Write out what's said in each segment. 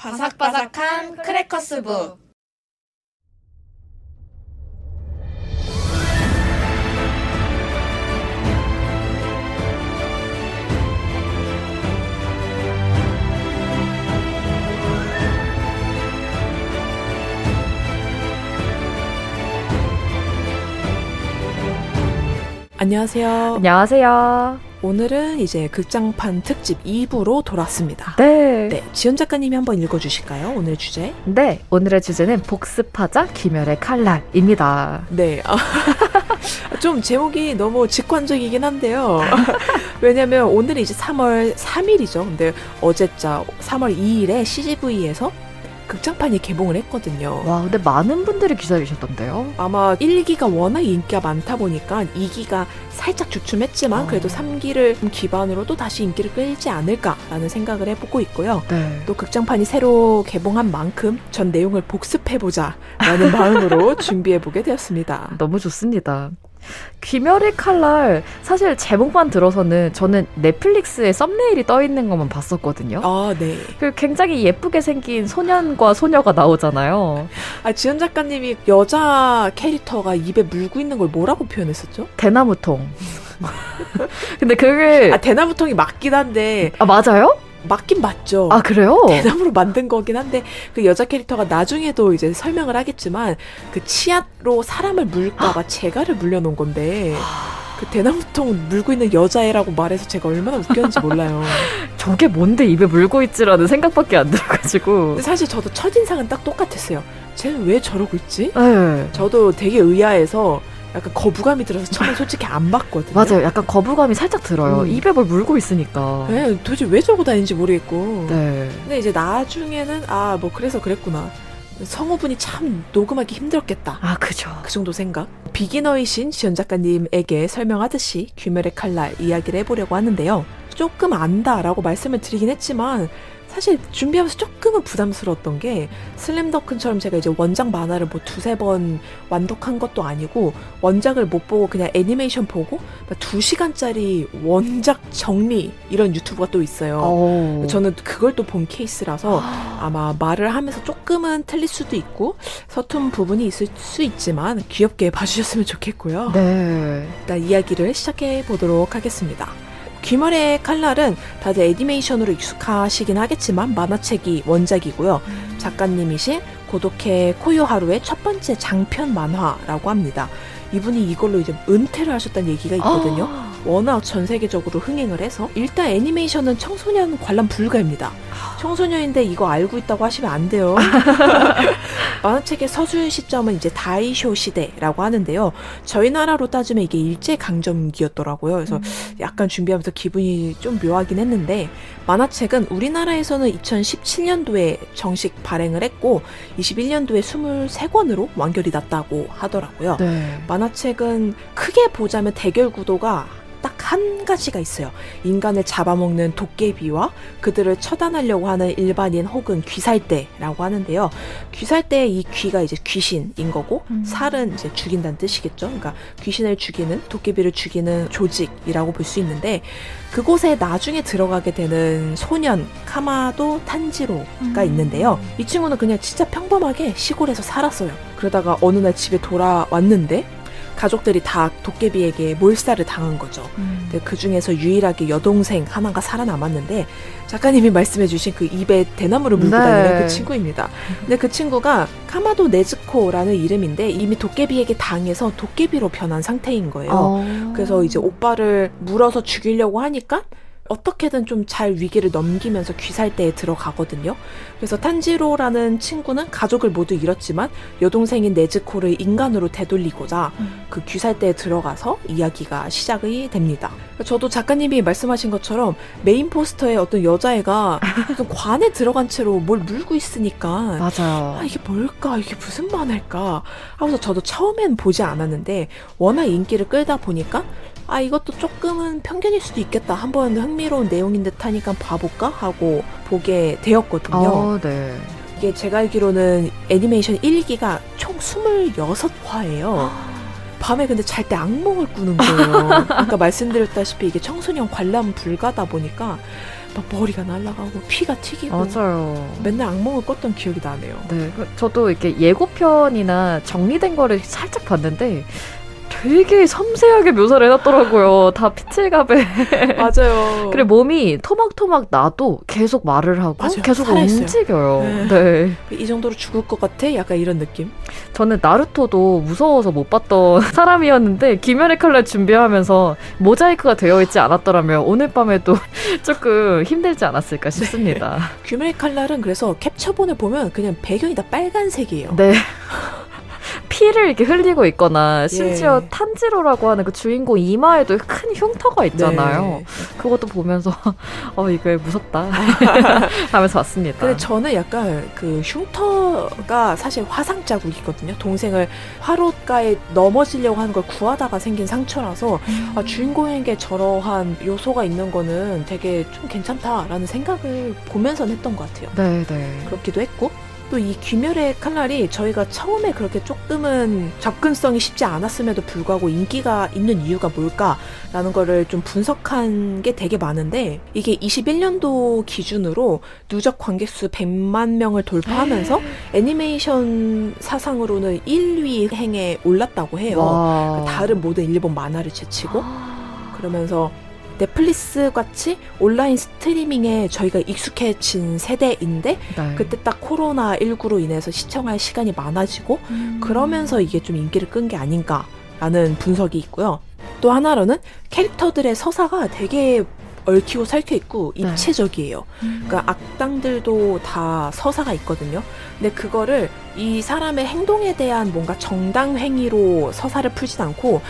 바삭바삭한 크래커스북. 안녕하세요. 안녕하세요. 오늘은 이제 극장판 특집 2부로 돌아왔습니다. 네. 지연 작가님이 한번 읽어주실까요? 오늘 주제? 네, 오늘의 주제는 복습하자 귀멸의 칼날입니다. 네. 좀 제목이 너무 직관적이긴 한데요. 왜냐면 오늘이 이제 3월 3일이죠. 근데 어제자 3월 2일에 CGV에서 극장판이 개봉을 했거든요. 와, 근데 많은 분들이 기다리셨던데요. 아마 1기가 워낙 인기가 많다 보니까 2기가 살짝 주춤했지만 그래도 3기를 기반으로 또 다시 인기를 끌지 않을까라는 생각을 해보고 있고요. 네. 또 극장판이 새로 개봉한 만큼 전 내용을 복습해보자 라는 마음으로 준비해보게 되었습니다. 너무 좋습니다. 귀멸의 칼날, 사실 제목만 들어서는 저는 넷플릭스에 썸네일이 떠있는 것만 봤었거든요. 아, 네. 그 굉장히 예쁘게 생긴 소년과 소녀가 나오잖아요. 지연 작가님이 여자 캐릭터가 입에 물고 있는 걸 뭐라고 표현했었죠? 대나무통. 근데 그게 대나무통이 맞긴 한데 맞아요? 맞긴 맞죠. 아, 그래요? 대나무로 만든 거긴 한데 그 여자 캐릭터가 나중에도 이제 설명을 하겠지만 그 치아로 사람을 물까봐 재갈을 물려놓은 건데 그 대나무통 물고 있는 여자애라고 말해서 제가 얼마나 웃겼는지 몰라요. 저게 뭔데 입에 물고 있지라는 생각밖에 안 들어가지고. 근데 사실 저도 첫인상은 딱 똑같았어요. 쟤는 왜 저러고 있지? 네. 저도 되게 의아해서 약간 거부감이 들어서 처음에 솔직히 안 봤거든요. 맞아요. 약간 거부감이 살짝 들어요. 입에 뭘 물고 있으니까. 네, 도대체 왜 저러고 다니는지 모르겠고. 네. 근데 이제 나중에는 뭐 그래서 그랬구나. 성우분이 참 녹음하기 힘들었겠다. 아, 그죠. 그 정도 생각. 비기너이신 지연 작가님에게 설명하듯이 귀멸의 칼날 이야기를 해보려고 하는데요. 조금 안다라고 말씀을 드리긴 했지만 사실 준비하면서 조금은 부담스러웠던 게 슬램덩크처럼 제가 이제 원작 만화를 뭐 두세 번 완독한 것도 아니고 원작을 못 보고 그냥 애니메이션 보고 2시간짜리 원작 정리 이런 유튜브가 또 있어요. 저는 그걸 또 본 케이스라서 아마 말을 하면서 조금은 틀릴 수도 있고 서툰 부분이 있을 수 있지만 귀엽게 봐주셨으면 좋겠고요. 네. 일단 이야기를 시작해 보도록 하겠습니다. 귀멸의 칼날은 다들 애니메이션으로 익숙하시긴 하겠지만 만화책이 원작이고요. 작가님이신 고도케 코요하루의 첫 번째 장편 만화라고 합니다. 이분이 이걸로 이제 은퇴를 하셨다는 얘기가 있거든요. 워낙 전 세계적으로 흥행을 해서 일단 애니메이션은 청소년 관람 불가입니다. 청소년인데 이거 알고 있다고 하시면 안 돼요. 만화책의 서술 시점은 이제 다이쇼 시대라고 하는데요. 저희 나라로 따지면 이게 일제강점기였더라고요. 그래서 약간 준비하면서 기분이 좀 묘하긴 했는데 만화책은 우리나라에서는 2017년도에 정식 발행을 했고 21년도에 23권으로 완결이 났다고 하더라고요. 네. 만화책은 크게 보자면 대결 구도가 딱 한 가지가 있어요. 인간을 잡아먹는 도깨비와 그들을 처단하려고 하는 일반인 혹은 귀살대라고 하는데요. 귀살대의 이 귀가 이제 귀신인 거고 살은 이제 죽인다는 뜻이겠죠. 그러니까 귀신을 죽이는, 도깨비를 죽이는 조직이라고 볼 수 있는데 그곳에 나중에 들어가게 되는 소년 카마도 탄지로가 있는데요. 이 친구는 그냥 진짜 평범하게 시골에서 살았어요. 그러다가 어느 날 집에 돌아왔는데 가족들이 다 도깨비에게 몰살을 당한 거죠. 근데 그 중에서 유일하게 여동생 하나가 살아남았는데 작가님이 말씀해주신 그 입에 대나무를 물고 다니는 그 친구입니다. 근데 그 친구가 카마도 네즈코라는 이름인데 이미 도깨비에게 당해서 도깨비로 변한 상태인 거예요. 그래서 이제 오빠를 물어서 죽이려고 하니까 어떻게든 좀 잘 위기를 넘기면서 귀살대에 들어가거든요. 그래서 탄지로라는 친구는 가족을 모두 잃었지만 여동생인 네즈코를 인간으로 되돌리고자 그 귀살대에 들어가서 이야기가 시작이 됩니다. 저도 작가님이 말씀하신 것처럼 메인 포스터에 어떤 여자애가 관에 들어간 채로 뭘 물고 있으니까 맞아요. 이게 뭘까? 이게 무슨 만화일까? 하면서 저도 처음엔 보지 않았는데 워낙 인기를 끌다 보니까 이것도 조금은 편견일 수도 있겠다. 한번 흥미로운 내용인 듯 하니까 봐볼까? 하고 보게 되었거든요. 네. 이게 제가 알기로는 애니메이션 1기가 총 26화예요. 밤에 근데 잘 때 악몽을 꾸는 거예요. 아까 말씀드렸다시피 이게 청소년 관람 불가다 보니까 막 머리가 날아가고 피가 튀기고 맞아요. 맨날 악몽을 꿨던 기억이 나네요. 네, 저도 이렇게 예고편이나 정리된 거를 살짝 봤는데 되게 섬세하게 묘사를 해놨더라고요. 다 피칠갑에. 맞아요. 그리고 몸이 토막토막 나도 계속 말을 하고 맞아요. 계속 살아있어요. 움직여요. 네. 네. 이 정도로 죽을 것 같아? 약간 이런 느낌? 저는 나루토도 무서워서 못 봤던 사람이었는데 김연의 칼날 준비하면서 모자이크가 되어 있지 않았더라면 오늘 밤에도 조금 힘들지 않았을까 싶습니다. 귀멸의 칼날은 그래서 캡처본을 보면 그냥 배경이 다 빨간색이에요. 네. 피를 이렇게 흘리고 있거나 심지어 예. 탄지로라고 하는 그 주인공 이마에도 큰 흉터가 있잖아요. 네. 그것도 보면서 이거 무섭다 하면서 봤습니다. 근데 저는 약간 그 흉터가 사실 화상 자국이거든요. 동생을 화롯가에 넘어지려고 하는 걸 구하다가 생긴 상처라서 아, 주인공에게 저러한 요소가 있는 거는 되게 좀 괜찮다라는 생각을 보면서 했던 것 같아요. 네네. 그렇기도 했고 또 이 귀멸의 칼날이 저희가 처음에 그렇게 조금은 접근성이 쉽지 않았음에도 불구하고 인기가 있는 이유가 뭘까라는 거를 좀 분석한 게 되게 많은데 이게 21년도 기준으로 누적 관객수 100만 명을 돌파하면서 애니메이션 사상으로는 1위 행에 올랐다고 해요. 와. 다른 모든 일본 만화를 제치고 그러면서 넷플릭스 같이 온라인 스트리밍에 저희가 익숙해진 세대인데 네. 그때 딱 코로나19로 인해서 시청할 시간이 많아지고 그러면서 이게 좀 인기를 끈 게 아닌가라는 분석이 있고요. 또 하나로는 캐릭터들의 서사가 되게 얽히고 설켜 있고 네. 입체적이에요. 그러니까 악당들도 다 서사가 있거든요. 근데 그거를 이 사람의 행동에 대한 뭔가 정당 행위로 서사를 풀진 않고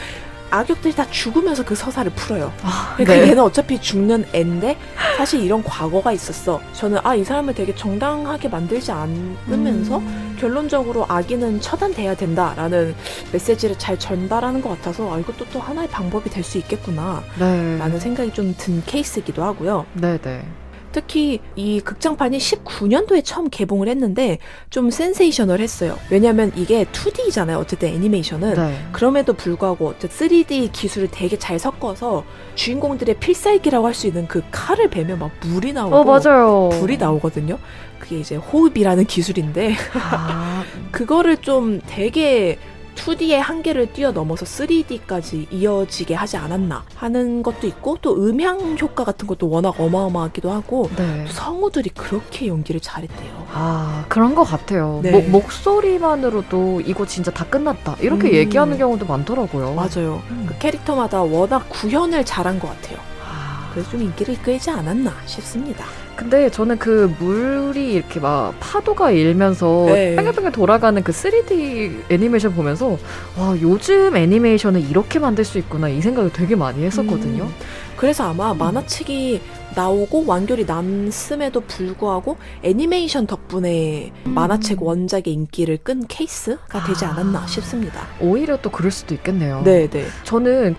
악역들이 다 죽으면서 그 서사를 풀어요. 그러니까 네. 얘는 어차피 죽는 앤데 사실 이런 과거가 있었어. 저는 이 사람을 되게 정당하게 만들지 않으면서 결론적으로 악인은 처단돼야 된다라는 메시지를 잘 전달하는 것 같아서 이것도 또 하나의 방법이 될 수 있겠구나 네. 라는 생각이 좀 든 케이스이기도 하고요. 네네. 특히 이 극장판이 19년도에 처음 개봉을 했는데 좀 센세이셔널했어요. 왜냐면 이게 2D잖아요. 어쨌든 애니메이션은. 네. 그럼에도 불구하고 어쨌든 3D 기술을 되게 잘 섞어서 주인공들의 필살기라고 할 수 있는 그 칼을 베면 막 물이 나오고 맞아요. 불이 나오거든요. 그게 이제 호흡이라는 기술인데 아, 그거를 좀 되게 2D의 한계를 뛰어넘어서 3D까지 이어지게 하지 않았나 하는 것도 있고 또 음향 효과 같은 것도 워낙 어마어마하기도 하고 네. 성우들이 그렇게 연기를 잘했대요. 그런 것 같아요. 네. 목소리만으로도 이거 진짜 다 끝났다. 이렇게 얘기하는 경우도 많더라고요. 맞아요. 그 캐릭터마다 워낙 구현을 잘한 것 같아요. 그래서 좀 인기를 끌지 않았나 싶습니다. 근데 저는 그 물이 이렇게 막 파도가 일면서 네. 뺑글뺑글 돌아가는 그 3D 애니메이션 보면서 와, 요즘 애니메이션을 이렇게 만들 수 있구나 이 생각을 되게 많이 했었거든요. 그래서 아마 만화책이 나오고 완결이 났음에도 불구하고 애니메이션 덕분에 만화책 원작의 인기를 끈 케이스가 되지 않았나 싶습니다. 오히려 또 그럴 수도 있겠네요. 네네. 저는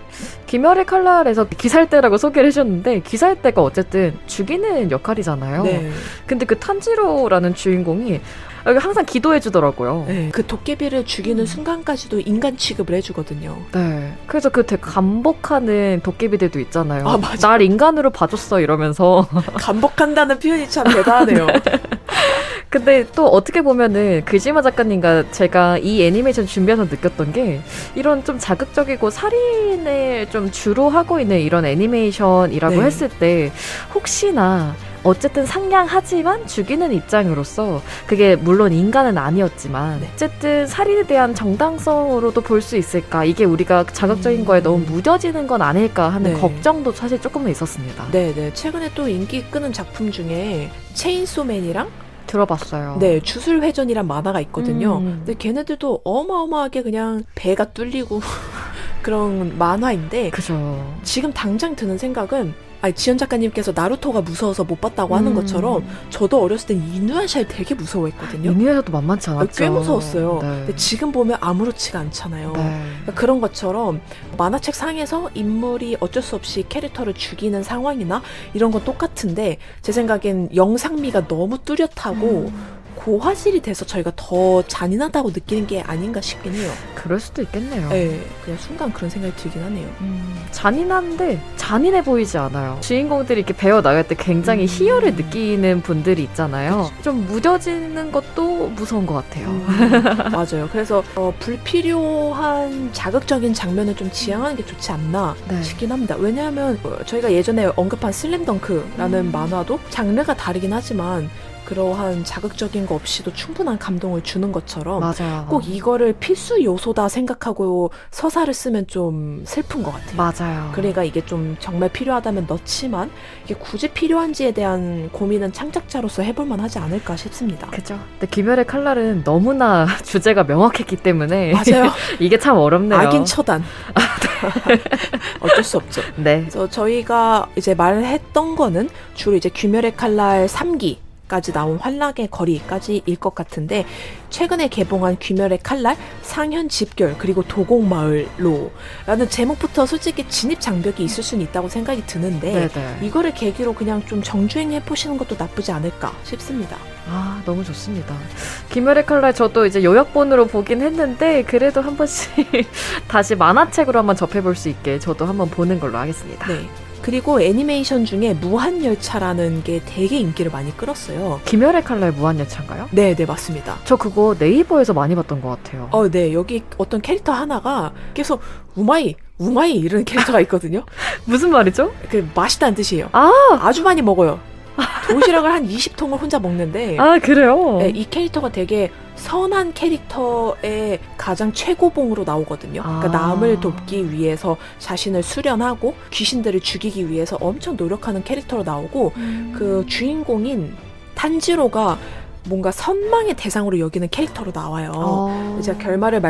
귀멸의 칼날에서 기살대라고 소개를 해줬는데 기살대가 어쨌든 죽이는 역할이잖아요. 네. 근데 그 탄지로라는 주인공이 항상 기도해주더라고요. 네. 그 도깨비를 죽이는 순간까지도 인간 취급을 해주거든요. 네. 그래서 그 되게 감복하는 도깨비들도 있잖아요. 맞아. 날 인간으로 봐줬어 이러면서. 감복한다는 표현이 참 대단하네요. 근데 또 어떻게 보면은 그지마 작가님과 제가 이 애니메이션 준비해서 느꼈던 게 이런 좀 자극적이고 살인을 좀 주로 하고 있는 이런 애니메이션이라고 네. 했을 때 혹시나 어쨌든 상냥하지만 죽이는 입장으로서 그게 물론 인간은 아니었지만 네. 어쨌든 살인에 대한 정당성으로도 볼 수 있을까 이게 우리가 자극적인 거에 너무 무뎌지는 건 아닐까 하는 네. 걱정도 사실 조금은 있었습니다. 네네. 최근에 또 인기 끄는 작품 중에 체인소맨이랑 들어봤어요. 네, 주술회전이란 만화가 있거든요. 음. 근데 걔네들도 어마어마하게 그냥 배가 뚫리고 그런 만화인데 그죠. 지금 당장 드는 생각은 지연 작가님께서 나루토가 무서워서 못 봤다고 하는 것처럼 저도 어렸을 땐 이누야샤를 되게 무서워했거든요. 이누야샤도 만만치 않았죠. 꽤 무서웠어요. 네. 근데 지금 보면 아무렇지가 않잖아요. 네. 그러니까 그런 것처럼 만화책 상에서 인물이 어쩔 수 없이 캐릭터를 죽이는 상황이나 이런 건 똑같은데 제 생각엔 영상미가 너무 뚜렷하고 고화질이 돼서 저희가 더 잔인하다고 느끼는 게 아닌가 싶긴 해요. 그럴 수도 있겠네요. 네, 그냥 순간 그런 생각이 들긴 하네요. 잔인한데 잔인해 보이지 않아요. 주인공들이 이렇게 배워 나갈 때 굉장히 희열을 느끼는 분들이 있잖아요. 좀 무뎌지는 것도 무서운 것 같아요. 맞아요. 그래서 불필요한 자극적인 장면을 좀 지양하는 게 좋지 않나 네. 싶긴 합니다. 왜냐하면 저희가 예전에 언급한 슬램덩크라는 만화도 장르가 다르긴 하지만 그러한 자극적인 거 없이도 충분한 감동을 주는 것처럼 맞아요. 꼭 이거를 필수 요소다 생각하고 서사를 쓰면 좀 슬픈 것 같아요. 맞아요. 그러니까 이게 좀 정말 필요하다면 넣지만 이게 굳이 필요한지에 대한 고민은 창작자로서 해볼만 하지 않을까 싶습니다. 그죠. 근데 귀멸의 칼날은 너무나 주제가 명확했기 때문에 맞아요. 이게 참 어렵네요. 악인 처단. 어쩔 수 없죠. 네. 그래서 저희가 이제 말했던 거는 주로 이제 귀멸의 칼날 3기 까지 나온 환락의 거리까지일 것 같은데 최근에 개봉한 귀멸의 칼날 상현 집결 그리고 도곡마을로 라는 제목부터 솔직히 진입 장벽이 있을 수는 있다고 생각이 드는데 네네. 이거를 계기로 그냥 좀 정주행해 보시는 것도 나쁘지 않을까 싶습니다. 아, 너무 좋습니다. 귀멸의 칼날 저도 이제 요약본으로 보긴 했는데 그래도 한 번씩 다시 만화책으로 한번 접해볼 수 있게 저도 한번 보는 걸로 하겠습니다. 네. 그리고 애니메이션 중에 무한열차라는 게 되게 인기를 많이 끌었어요. 귀멸의 칼날 무한열차인가요? 네, 네, 맞습니다. 저 그거 네이버에서 많이 봤던 것 같아요. 네, 여기 어떤 캐릭터 하나가 계속 우마이, 우마이 이런 캐릭터가 있거든요. 무슨 말이죠? 그 맛있다는 뜻이에요. 아, 아주 많이 먹어요. 도시락을 한 20통을 혼자 먹는데 그래요? 네, 이 캐릭터가 되게 선한 캐릭터의 가장 최고봉으로 나오거든요. 그러니까 남을 돕기 위해서 자신을 수련하고 귀신들을 죽이기 위해서 엄청 노력하는 캐릭터로 나오고 그 주인공인 탄지로가 뭔가 선망의 대상으로 여기는 캐릭터로 나와요. 제가 결말을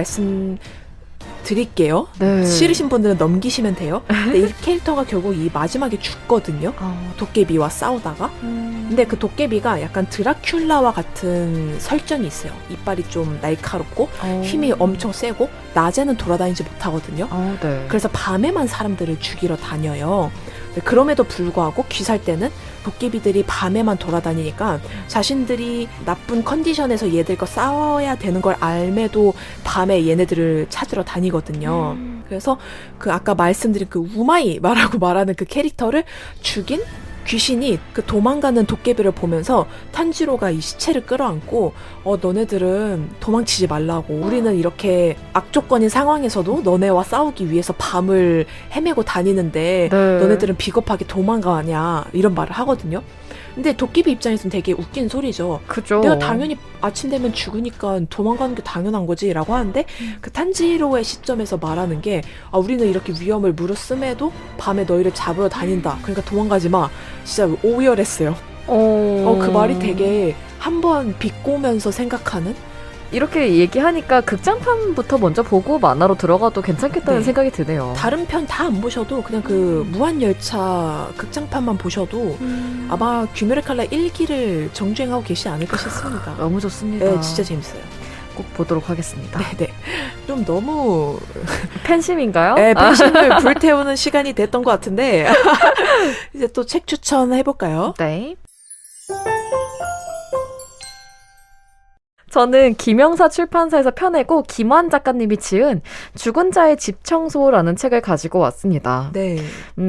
드릴게요. 네. 싫으신 분들은 넘기시면 돼요. 근데 이 캐릭터가 결국 이 마지막에 죽거든요. 도깨비와 싸우다가. 근데 그 도깨비가 약간 드라큘라와 같은 설정이 있어요. 이빨이 좀 날카롭고 힘이 엄청 세고 낮에는 돌아다니지 못하거든요. 네. 그래서 밤에만 사람들을 죽이러 다녀요. 그럼에도 불구하고 귀살 때는 도깨비들이 밤에만 돌아다니니까 자신들이 나쁜 컨디션에서 얘들과 싸워야 되는 걸 알매도 밤에 얘네들을 찾으러 다니거든요. 그래서 그 아까 말씀드린 그 우마이라고 말하는 그 캐릭터를 죽인 귀신이 그 도망가는 도깨비를 보면서 탄지로가 이 시체를 끌어안고 너네들은 도망치지 말라고, 우리는 이렇게 악조건인 상황에서도 너네와 싸우기 위해서 밤을 헤매고 다니는데 네. 너네들은 비겁하게 도망가냐 이런 말을 하거든요. 근데 도깨비 입장에서는 되게 웃긴 소리죠. 그죠. 내가 당연히 아침 되면 죽으니까 도망가는 게 당연한 거지 라고 하는데 그 탄지로의 시점에서 말하는 게 우리는 이렇게 위험을 무릅쓰매도 밤에 너희를 잡으러 다닌다. 그러니까 도망가지 마. 진짜 오열했어요. 그 말이 되게 한번 비꼬면서 생각하는? 이렇게 얘기하니까 극장판부터 먼저 보고 만화로 들어가도 괜찮겠다는 네. 생각이 드네요. 다른 편 다 안 보셔도 그냥 그 무한열차 극장판만 보셔도 아마 귀멸의 칼날 1기를 정주행하고 계시지 않을까 싶습니다. 너무 좋습니다. 네, 진짜 재밌어요. 꼭 보도록 하겠습니다. 네네. 좀 너무 팬심인가요? 팬심을 불태우는 시간이 됐던 것 같은데 이제 또 책 추천해볼까요? 네. 저는 김영사 출판사에서 펴내고 김환 작가님이 지은 죽은 자의 집 청소라는 책을 가지고 왔습니다. 네.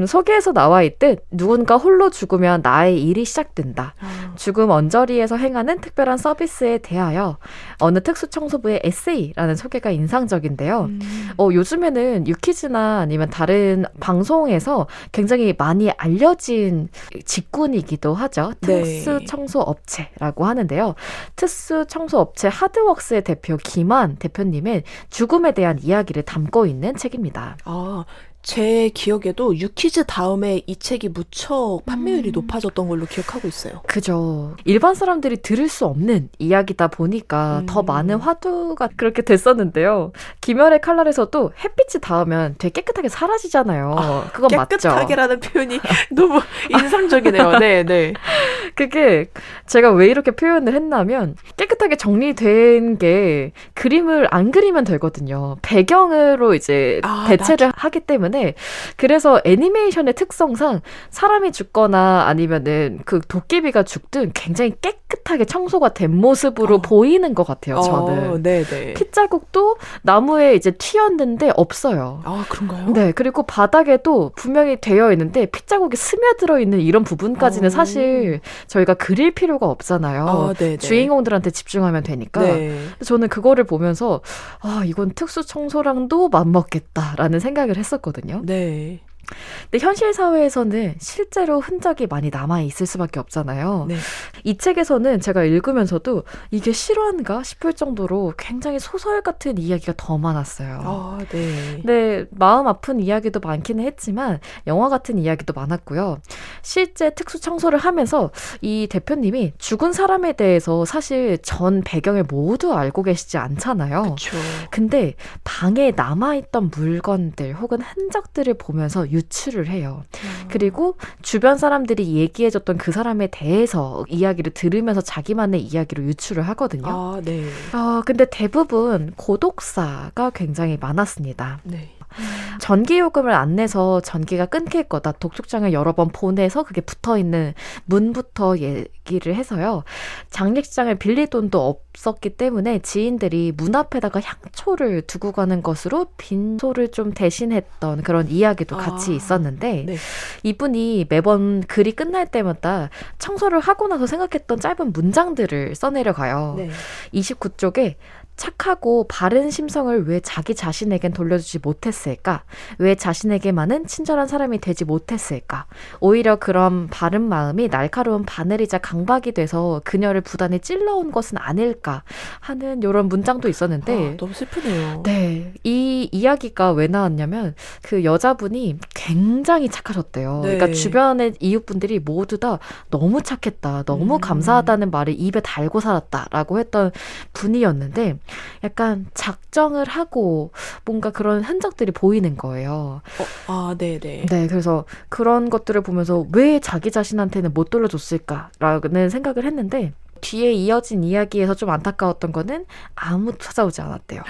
소개에서 나와 있듯 누군가 홀로 죽으면 나의 일이 시작된다. 죽음 언저리에서 행하는 특별한 서비스에 대하여 어느 특수청소부의 에세이라는 소개가 인상적인데요. 요즘에는 유키즈나 아니면 다른 방송에서 굉장히 많이 알려진 직군이기도 하죠. 네. 특수청소업체라고 하는데요. 특수청소업체 하드웍스의 대표 김한 대표님의 죽음에 대한 이야기를 담고 있는 책입니다. 제 기억에도 유키즈 다음에 이 책이 무척 판매율이 높아졌던 걸로 기억하고 있어요. 그죠. 일반 사람들이 들을 수 없는 이야기다 보니까 더 많은 화두가 그렇게 됐었는데요. 김열의 칼날에서도 햇빛이 닿으면 되게 깨끗하게 사라지잖아요. 그건 맞죠. 깨끗하게라는 표현이 너무 인상적이네요. 네, 네. 그게 제가 왜 이렇게 표현을 했냐면 깨끗하게 정리된 게 그림을 안 그리면 되거든요. 배경으로 이제 대체를 하기 때문에 그래서 애니메이션의 특성상 사람이 죽거나 아니면은 그 도깨비가 죽든 굉장히 깨끗하게 청소가 된 모습으로 보이는 것 같아요. 저는. 네네. 핏자국도 나무에 이제 튀었는데 없어요. 그런가요? 네, 그리고 바닥에도 분명히 되어 있는데 핏자국이 스며들어 있는 이런 부분까지는 사실 저희가 그릴 필요가 없잖아요. 주인공들한테 집중하면 되니까. 네. 저는 그거를 보면서 이건 특수 청소랑도 맞먹겠다라는 생각을 했었거든요. 네. 근데 현실 사회에서는 실제로 흔적이 많이 남아 있을 수밖에 없잖아요. 네. 이 책에서는 제가 읽으면서도 이게 실화인가 싶을 정도로 굉장히 소설 같은 이야기가 더 많았어요. 네. 네, 마음 아픈 이야기도 많기는 했지만 영화 같은 이야기도 많았고요. 실제 특수 청소를 하면서 이 대표님이 죽은 사람에 대해서 사실 전 배경을 모두 알고 계시지 않잖아요. 그렇죠. 근데 방에 남아있던 물건들 혹은 흔적들을 보면서 유추를 해요. 그리고 주변 사람들이 얘기해줬던 그 사람에 대해서 이야기를 들으면서 자기만의 이야기로 유추를 하거든요. 네. 근데 대부분 고독사가 굉장히 많았습니다. 네. 전기요금을 안 내서 전기가 끊길 거다. 독촉장을 여러 번 보내서 그게 붙어있는 문부터 얘기를 해서요. 장례식장을 빌릴 돈도 없었기 때문에 지인들이 문 앞에다가 향초를 두고 가는 것으로 빈소를 좀 대신했던 그런 이야기도 같이 있었는데 네. 이분이 매번 글이 끝날 때마다 청소를 하고 나서 생각했던 짧은 문장들을 써내려가요. 네. 29쪽에 착하고 바른 심성을 왜 자기 자신에겐 돌려주지 못했을까? 왜 자신에게만은 친절한 사람이 되지 못했을까? 오히려 그런 바른 마음이 날카로운 바늘이자 강박이 돼서 그녀를 부단히 찔러온 것은 아닐까 하는 이런 문장도 있었는데 너무 슬프네요. 네, 이 이야기가 왜 나왔냐면 그 여자분이 굉장히 착하셨대요. 네. 그러니까 주변의 이웃분들이 모두 다 너무 착했다, 너무 감사하다는 말을 입에 달고 살았다라고 했던 분이었는데 약간 작정을 하고 뭔가 그런 흔적들이 보이는 거예요. 네네. 네, 그래서 그런 것들을 보면서 왜 자기 자신한테는 못 돌려줬을까라는 생각을 했는데 뒤에 이어진 이야기에서 좀 안타까웠던 거는 아무도 찾아오지 않았대요.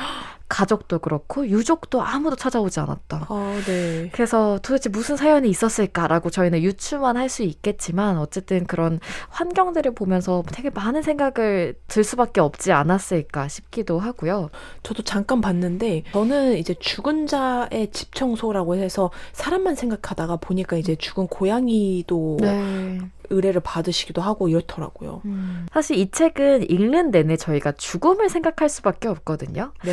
가족도 그렇고 유족도 아무도 찾아오지 않았다. 네. 그래서 도대체 무슨 사연이 있었을까라고 저희는 유추만 할 수 있겠지만 어쨌든 그런 환경들을 보면서 되게 많은 생각을 들 수밖에 없지 않았을까 싶기도 하고요. 저도 잠깐 봤는데 저는 이제 죽은 자의 집 청소라고 해서 사람만 생각하다가 보니까 이제 죽은 고양이도 의뢰를 받으시기도 하고 이렇더라고요. 사실 이 책은 읽는 내내 저희가 죽음을 생각할 수밖에 없거든요. 네.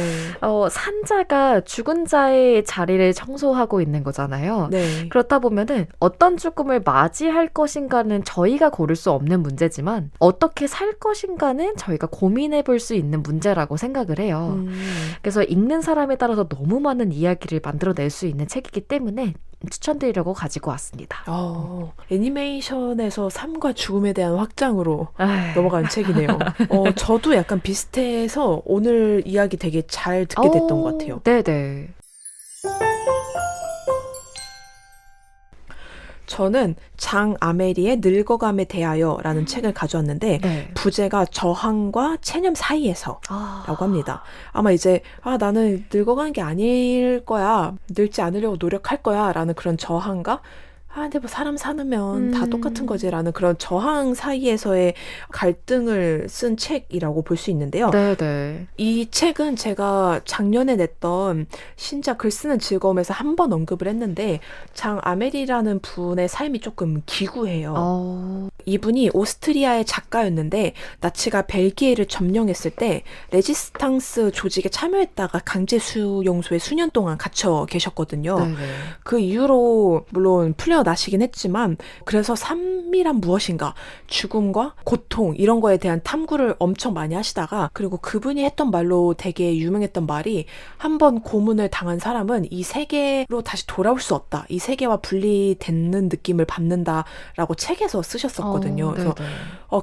산자가 죽은 자의 자리를 청소하고 있는 거잖아요. 네. 그렇다 보면은 어떤 죽음을 맞이할 것인가는 저희가 고를 수 없는 문제지만 어떻게 살 것인가는 저희가 고민해 볼 수 있는 문제라고 생각을 해요. 그래서 읽는 사람에 따라서 너무 많은 이야기를 만들어낼 수 있는 책이기 때문에 추천드리려고 가지고 왔습니다. 애니메이션에서 삶과 죽음에 대한 확장으로 넘어가는 책이네요. 저도 약간 비슷해서 오늘 이야기 되게 잘 듣게 됐던 것 같아요. 네네. 저는 장 아메리의 늙어감에 대하여라는 책을 가져왔는데 부제가 저항과 체념 사이에서 라고 합니다. 아마 이제 나는 늙어가는 게 아닐 거야. 늙지 않으려고 노력할 거야 라는 그런 저항과 근데 뭐 사람 사느면 다 똑같은 거지라는 그런 저항 사이에서의 갈등을 쓴 책이라고 볼 수 있는데요. 네네. 이 책은 제가 작년에 냈던 신작 글 쓰는 즐거움에서 한 번 언급을 했는데 장 아멜이라는 분의 삶이 조금 기구해요. 이분이 오스트리아의 작가였는데 나치가 벨기에를 점령했을 때 레지스탕스 조직에 참여했다가 강제 수용소에 수년 동안 갇혀 계셨거든요. 네네. 그 이후로 물론 풀려나시긴 했지만 그래서 삶이란 무엇인가, 죽음과 고통 이런 거에 대한 탐구를 엄청 많이 하시다가 그리고 그분이 했던 말로 되게 유명했던 말이 한번 고문을 당한 사람은 이 세계로 다시 돌아올 수 없다. 이 세계와 분리되는 느낌을 받는다라고 책에서 쓰셨었거든요. 있었거든요. 그래서 네네.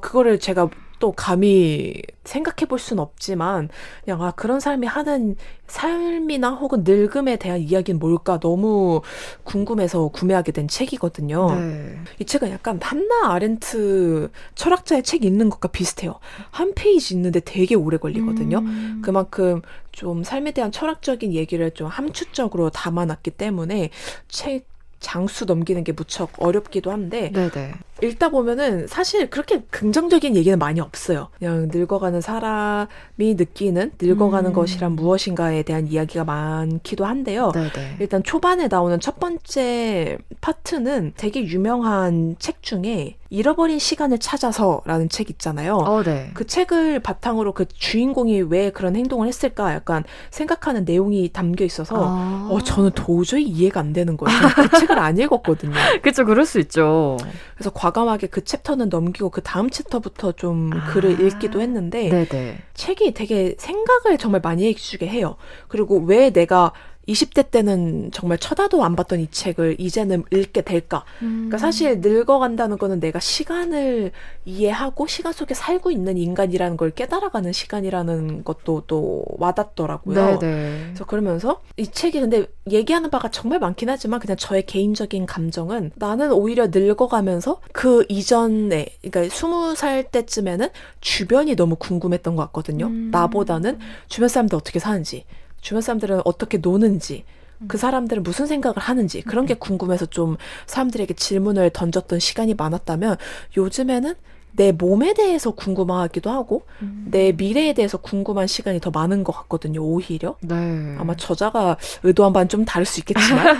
그거를 제가 또 감히 생각해 볼 수는 없지만 그냥 그런 사람이 하는 삶이나 혹은 늙음에 대한 이야기는 뭘까 너무 궁금해서 구매하게 된 책이거든요. 네. 이 책은 약간 한나 아렌트 철학자의 책 읽는 것과 비슷해요. 한 페이지 읽는데 되게 오래 걸리거든요. 그만큼 좀 삶에 대한 철학적인 얘기를 좀 함축적으로 담아놨기 때문에 책 장수 넘기는 게 무척 어렵기도 한데 네네. 읽다 보면은 사실 그렇게 긍정적인 얘기는 많이 없어요. 그냥 늙어가는 사람이 느끼는 늙어가는 것이란 무엇인가에 대한 이야기가 많기도 한데요. 네네. 일단 초반에 나오는 첫 번째 파트는 되게 유명한 책 중에 잃어버린 시간을 찾아서라는 책 있잖아요. 네. 그 책을 바탕으로 그 주인공이 왜 그런 행동을 했을까 약간 생각하는 내용이 담겨 있어서 저는 도저히 이해가 안 되는 거예요. 그 책을 안 읽었거든요. 그쵸, 그럴 수 있죠. 그래서 과감하게 그 챕터는 넘기고 그 다음 챕터부터 좀 글을 읽기도 했는데 네네. 책이 되게 생각을 정말 많이 해주게 해요. 그리고 왜 내가 20대 때는 정말 쳐다도 안 봤던 이 책을 이제는 읽게 될까? 그러니까 사실 늙어간다는 거는 내가 시간을 이해하고 시간 속에 살고 있는 인간이라는 걸 깨달아가는 시간이라는 것도 또 와닿더라고요. 네네. 그래서 그러면서 이 책이 근데 얘기하는 바가 정말 많긴 하지만 그냥 저의 개인적인 감정은 나는 오히려 늙어가면서 그 이전에 그러니까 20살 때쯤에는 주변이 너무 궁금했던 것 같거든요. 나보다는 주변 사람들 어떻게 사는지 주변 사람들은 어떻게 노는지 그 사람들은 무슨 생각을 하는지 그런 게 궁금해서 좀 사람들에게 질문을 던졌던 시간이 많았다면 요즘에는 내 몸에 대해서 궁금하기도 하고 내 미래에 대해서 궁금한 시간이 더 많은 것 같거든요. 오히려 네. 아마 저자가 의도한 바는 좀 다를 수 있겠지만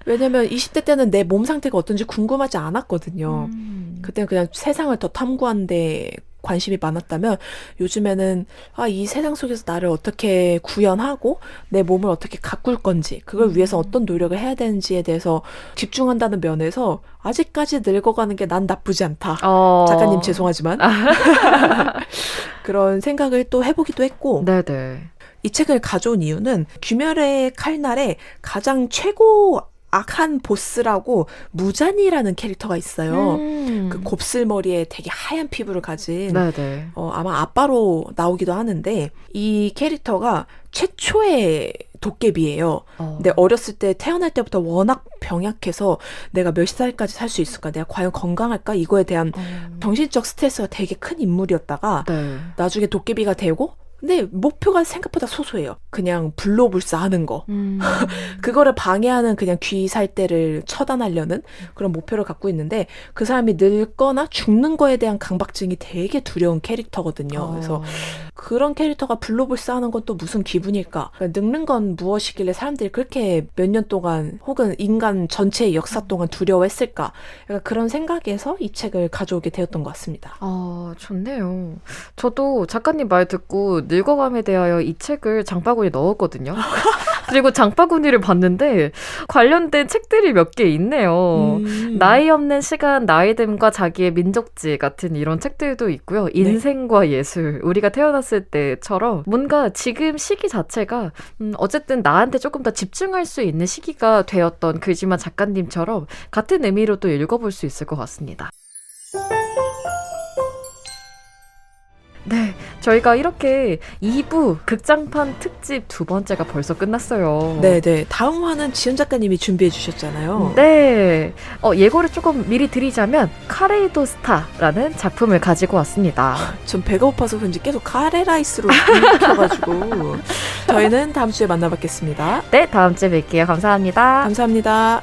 왜냐면 20대 때는 내 몸 상태가 어떤지 궁금하지 않았거든요. 그때는 그냥 세상을 더 탐구하는데 관심이 많았다면 요즘에는 이 세상 속에서 나를 어떻게 구현하고 내 몸을 어떻게 가꿀 건지 그걸 위해서 어떤 노력을 해야 되는지에 대해서 집중한다는 면에서 아직까지 늙어가는 게 난 나쁘지 않다. 작가님 죄송하지만 그런 생각을 또 해보기도 했고 네네. 이 책을 가져온 이유는 귀멸의 칼날에 가장 최고 악한 보스라고 무잔이라는 캐릭터가 있어요. 그 곱슬머리에 되게 하얀 피부를 가진 네네. 아마 아빠로 나오기도 하는데 이 캐릭터가 최초의 도깨비예요. 근데 어렸을 때 태어날 때부터 워낙 병약해서 내가 몇 살까지 살 수 있을까? 내가 과연 건강할까? 이거에 대한 정신적 스트레스가 되게 큰 인물이었다가 네. 나중에 도깨비가 되고 근데 목표가 생각보다 소소해요. 그냥 불로불사하는 거. 그거를 방해하는 그냥 귀살대를 처단하려는 그런 목표를 갖고 있는데 그 사람이 늙거나 죽는 거에 대한 강박증이 되게 두려운 캐릭터거든요. 그래서 그런 캐릭터가 불로불사하는 건 또 무슨 기분일까? 그러니까 늙는 건 무엇이길래 사람들이 그렇게 몇 년 동안 혹은 인간 전체의 역사 동안 두려워했을까? 약간 그런 생각에서 이 책을 가져오게 되었던 것 같습니다. 좋네요. 저도 작가님 말 듣고 늙어감에 대하여 이 책을 장바구니에 넣었거든요. 그리고 장바구니를 봤는데 관련된 책들이 몇 개 있네요. 나이 없는 시간, 나이듦과 자기의 민족지 같은 이런 책들도 있고요. 인생과 예술, 우리가 태어났을 때처럼 뭔가 지금 시기 자체가 어쨌든 나한테 조금 더 집중할 수 있는 시기가 되었던 글지만 작가님처럼 같은 의미로 또 읽어볼 수 있을 것 같습니다. 네, 저희가 이렇게 2부 극장판 특집 두 번째가 벌써 끝났어요. 네네. 다음 화는 지은 작가님이 준비해 주셨잖아요. 네. 예고를 조금 미리 드리자면 카레이도 스타라는 작품을 가지고 왔습니다. 전 배가 고파서 그런지 계속 카레라이스로 켜가지고 저희는 다음 주에 만나뵙겠습니다. 네, 다음 주에 뵐게요. 감사합니다. 감사합니다.